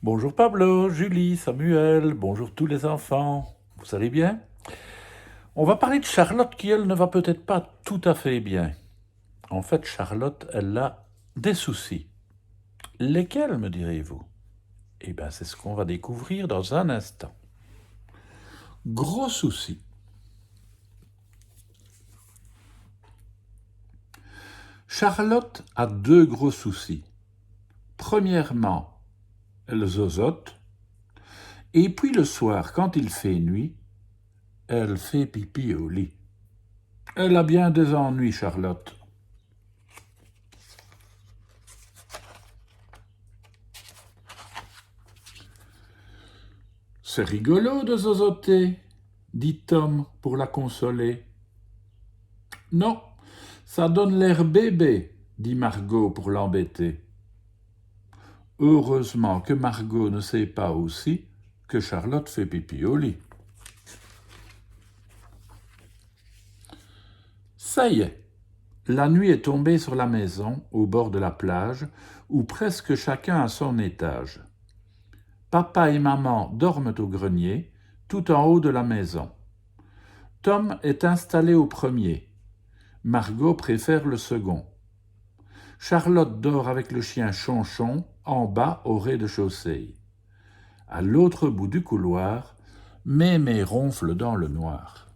Bonjour Pablo, Julie, Samuel, bonjour tous les enfants. Vous allez bien? On va parler de Charlotte qui, elle, ne va peut-être pas tout à fait bien. En fait, Charlotte, elle a des soucis. Lesquels, me direz-vous? Eh bien, c'est ce qu'on va découvrir dans un instant. Gros soucis. Charlotte a deux gros soucis. Premièrement, elle zozote. Et puis le soir, quand il fait nuit, elle fait pipi au lit. Elle a bien des ennuis, Charlotte. C'est rigolo de zozoter, dit Tom pour la consoler. Non, ça donne l'air bébé, dit Margot pour l'embêter. Heureusement que Margot ne sait pas aussi que Charlotte fait pipi au lit. Ça y est, la nuit est tombée sur la maison, au bord de la plage, où presque chacun a son étage. Papa et maman dorment au grenier, tout en haut de la maison. Tom est installé au premier. Margot préfère le second. Charlotte dort avec le chien Chonchon en bas au rez-de-chaussée. À l'autre bout du couloir, Mémé ronfle dans le noir.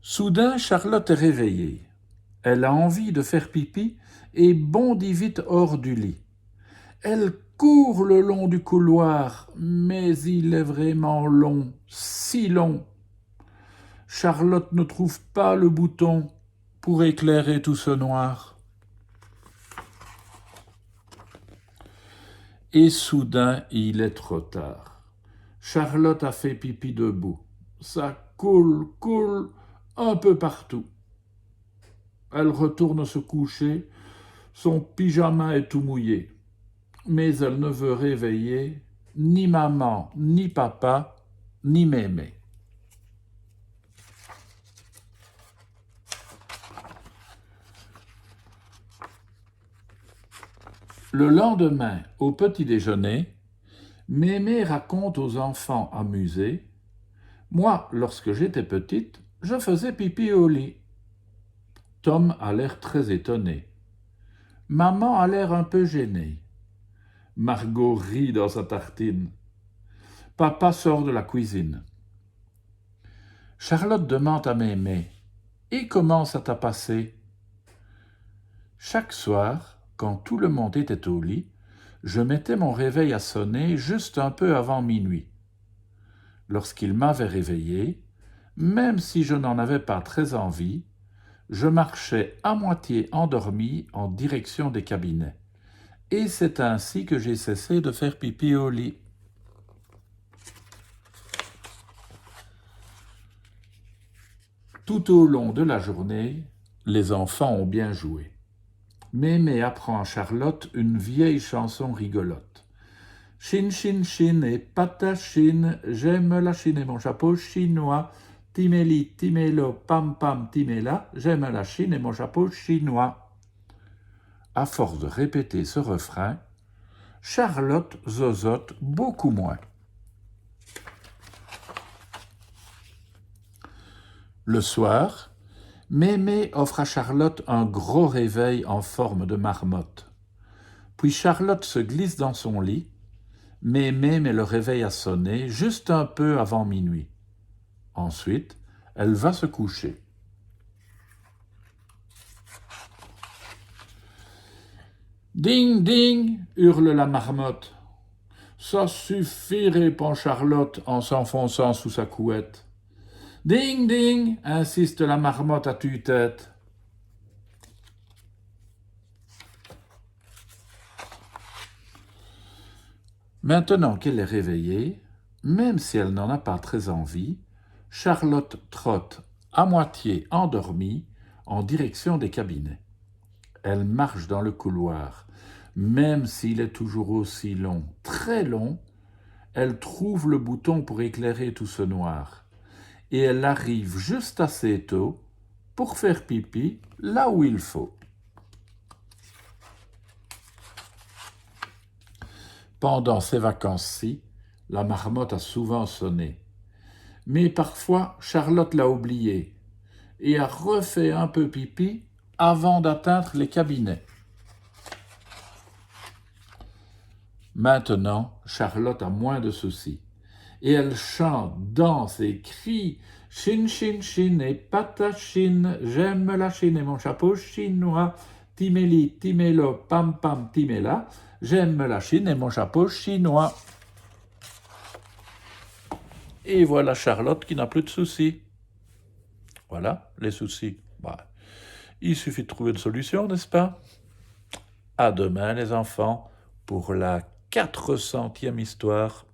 Soudain, Charlotte est réveillée. Elle a envie de faire pipi et bondit vite hors du lit. Elle court le long du couloir, mais il est vraiment long, si long. Charlotte ne trouve pas le bouton pour éclairer tout ce noir. Et soudain, il est trop tard. Charlotte a fait pipi debout. Ça coule un peu partout. Elle retourne se coucher. Son pyjama est tout mouillé. Mais elle ne veut réveiller ni maman, ni papa, ni mémé. Le lendemain, au petit déjeuner, Mémé raconte aux enfants amusés: moi, lorsque j'étais petite, je faisais pipi au lit. Tom a l'air très étonné. Maman a l'air un peu gênée. Margot rit dans sa tartine. Papa sort de la cuisine. Charlotte demande à Mémé: et comment ça t'a passé? Chaque soir, quand tout le monde était au lit, je mettais mon réveil à sonner juste un peu avant minuit. Lorsqu'il m'avait réveillé, même si je n'en avais pas très envie, je marchais à moitié endormi en direction des cabinets. Et c'est ainsi que j'ai cessé de faire pipi au lit. Tout au long de la journée, les enfants ont bien joué. Mémé apprend à Charlotte une vieille chanson rigolote. Chine, chine, chine et patachine, j'aime la Chine et mon chapeau chinois. Timéli, timélo, pam, pam, timéla, j'aime la Chine et mon chapeau chinois. À force de répéter ce refrain, Charlotte zozote beaucoup moins. Le soir, Mémé offre à Charlotte un gros réveil en forme de marmotte. Puis Charlotte se glisse dans son lit. Mémé met le réveil à sonner juste un peu avant minuit. Ensuite, elle va se coucher. Ding, ding, hurle la marmotte. Ça suffit, répond Charlotte en s'enfonçant sous sa couette. Ding, ding, insiste la marmotte à tue-tête. Maintenant qu'elle est réveillée, même si elle n'en a pas très envie, Charlotte trotte à moitié endormie en direction des cabinets. Elle marche dans le couloir. Même s'il est toujours aussi long, très long, elle trouve le bouton pour éclairer tout ce noir. Et elle arrive juste assez tôt pour faire pipi là où il faut. Pendant ces vacances-ci, la marmotte a souvent sonné. Mais parfois, Charlotte l'a oublié et a refait un peu pipi avant d'atteindre les cabinets. Maintenant, Charlotte a moins de soucis. Et elle chante, danse et crie « Chine, chine, chine et patachine, j'aime la Chine et mon chapeau chinois, timeli, timelo, pam, pam, timela, j'aime la Chine et mon chapeau chinois. » Et voilà Charlotte qui n'a plus de soucis. Voilà, les soucis. Il suffit de trouver une solution, n'est-ce pas? À demain les enfants, pour la 400e histoire.